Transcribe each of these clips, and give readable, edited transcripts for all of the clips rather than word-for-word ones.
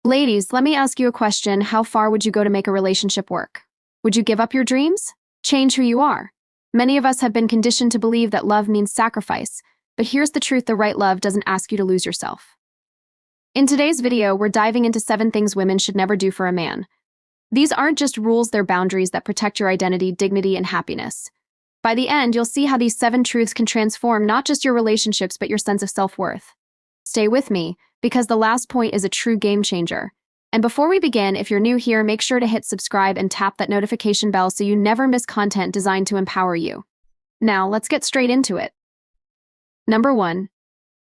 Ladies, let me ask you a question. How far would you go to make a relationship work? Would you give up your dreams? Change who you are? Many of us have been conditioned to believe that love means sacrifice, but here's the truth: the right love doesn't ask you to lose yourself. In today's video, we're diving into 7 things women should never do for a man. These aren't just rules, they're boundaries that protect your identity, dignity, and happiness. By the end, you'll see how these 7 truths can transform not just your relationships, but your sense of self-worth. Stay with me, because the last point is a true game changer. And before we begin, if you're new here, make sure to hit subscribe and tap that notification bell so you never miss content designed to empower you. Now, let's get straight into it. Number 1.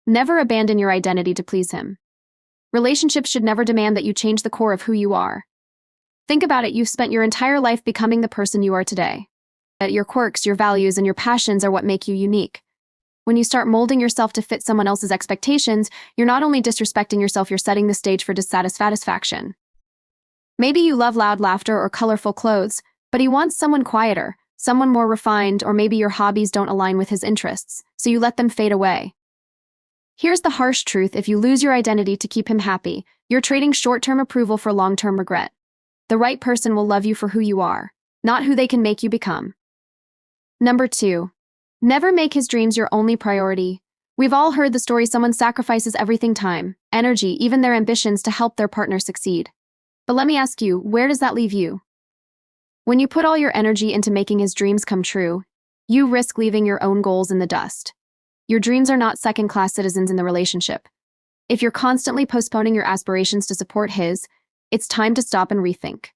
Never abandon your identity to please him. Relationships should never demand that you change the core of who you are. Think about it: you've spent your entire life becoming the person you are today. Your quirks, your values, and your passions are what make you unique. When you start molding yourself to fit someone else's expectations, you're not only disrespecting yourself, you're setting the stage for dissatisfaction. Maybe you love loud laughter or colorful clothes, but he wants someone quieter, someone more refined, or maybe your hobbies don't align with his interests, so you let them fade away. Here's the harsh truth: if you lose your identity to keep him happy, you're trading short-term approval for long-term regret. The right person will love you for who you are, not who they can make you become. Number 2. Never make his dreams your only priority. We've all heard the story: someone sacrifices everything, time, energy, even their ambitions to help their partner succeed. But let me ask you, where does that leave you? When you put all your energy into making his dreams come true, you risk leaving your own goals in the dust. Your dreams are not second-class citizens in the relationship. If you're constantly postponing your aspirations to support his, it's time to stop and rethink.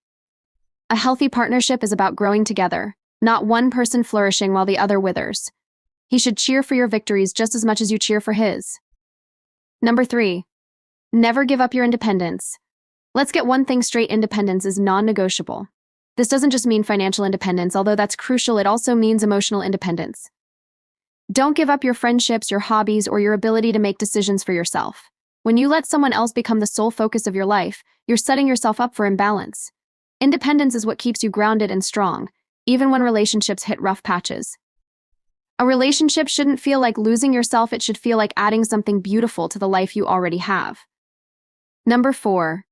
A healthy partnership is about growing together, not one person flourishing while the other withers. He should cheer for your victories just as much as you cheer for his. Number 3. Never give up your independence. Let's get one thing straight: independence is non-negotiable. This doesn't just mean financial independence, although that's crucial. It also means emotional independence. Don't give up your friendships, your hobbies, or your ability to make decisions for yourself. When you let someone else become the sole focus of your life, you're setting yourself up for imbalance. Independence is what keeps you grounded and strong, even when relationships hit rough patches. A relationship shouldn't feel like losing yourself, it should feel like adding something beautiful to the life you already have. Number 4.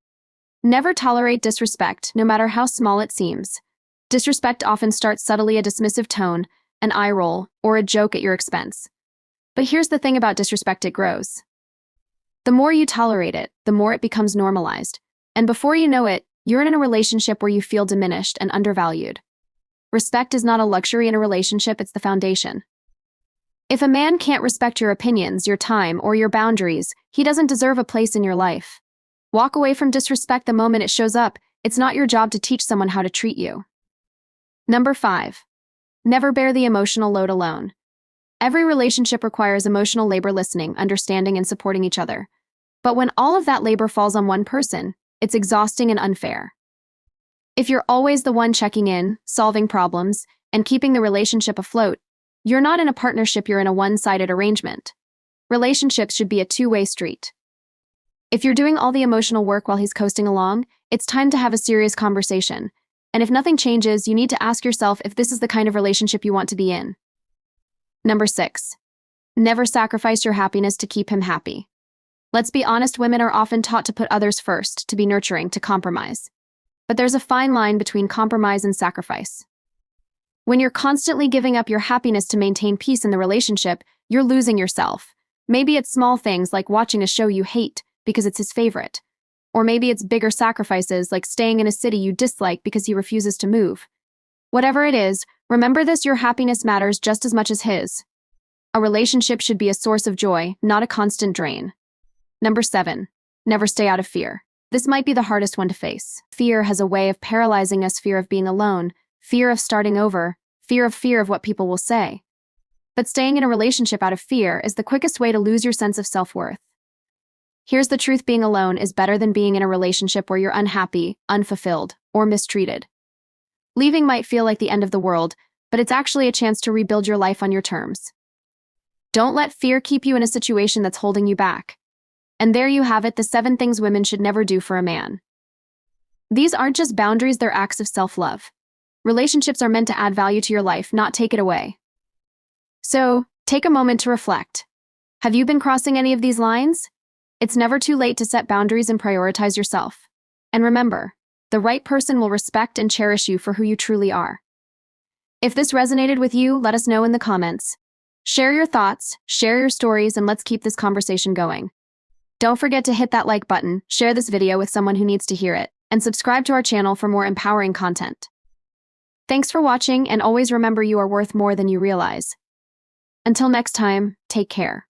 Never tolerate disrespect, no matter how small it seems. Disrespect often starts subtly: a dismissive tone, an eye roll, or a joke at your expense. But here's the thing about disrespect: it grows. The more you tolerate it, the more it becomes normalized. And before you know it, you're in a relationship where you feel diminished and undervalued. Respect is not a luxury in a relationship, it's the foundation. If a man can't respect your opinions, your time, or your boundaries, he doesn't deserve a place in your life. Walk away from disrespect the moment it shows up. It's not your job to teach someone how to treat you. Number 5. Never bear the emotional load alone. Every relationship requires emotional labor: listening, understanding, and supporting each other. But when all of that labor falls on one person, it's exhausting and unfair. If you're always the one checking in, solving problems, and keeping the relationship afloat, you're not in a partnership, you're in a one-sided arrangement. Relationships should be a two-way street. If you're doing all the emotional work while he's coasting along, it's time to have a serious conversation. And if nothing changes, you need to ask yourself if this is the kind of relationship you want to be in. Number 6. Never sacrifice your happiness to keep him happy. Let's be honest, women are often taught to put others first, to be nurturing, to compromise. But there's a fine line between compromise and sacrifice. When you're constantly giving up your happiness to maintain peace in the relationship, you're losing yourself. Maybe it's small things like watching a show you hate because it's his favorite. Or maybe it's bigger sacrifices like staying in a city you dislike because he refuses to move. Whatever it is, remember this: your happiness matters just as much as his. A relationship should be a source of joy, not a constant drain. Number 7. Never stay out of fear. This might be the hardest one to face. Fear has a way of paralyzing us: fear of being alone, fear of starting over, fear of what people will say. But staying in a relationship out of fear is the quickest way to lose your sense of self-worth. Here's the truth: being alone is better than being in a relationship where you're unhappy, unfulfilled, or mistreated. Leaving might feel like the end of the world, but it's actually a chance to rebuild your life on your terms. Don't let fear keep you in a situation that's holding you back. And there you have it, the 7 things women should never do for a man. These aren't just boundaries, they're acts of self-love. Relationships are meant to add value to your life, not take it away. So, take a moment to reflect. Have you been crossing any of these lines? It's never too late to set boundaries and prioritize yourself. And remember, the right person will respect and cherish you for who you truly are. If this resonated with you, let us know in the comments. Share your thoughts, share your stories, and let's keep this conversation going. Don't forget to hit that like button, share this video with someone who needs to hear it, and subscribe to our channel for more empowering content. Thanks for watching, and always remember you are worth more than you realize. Until next time, take care.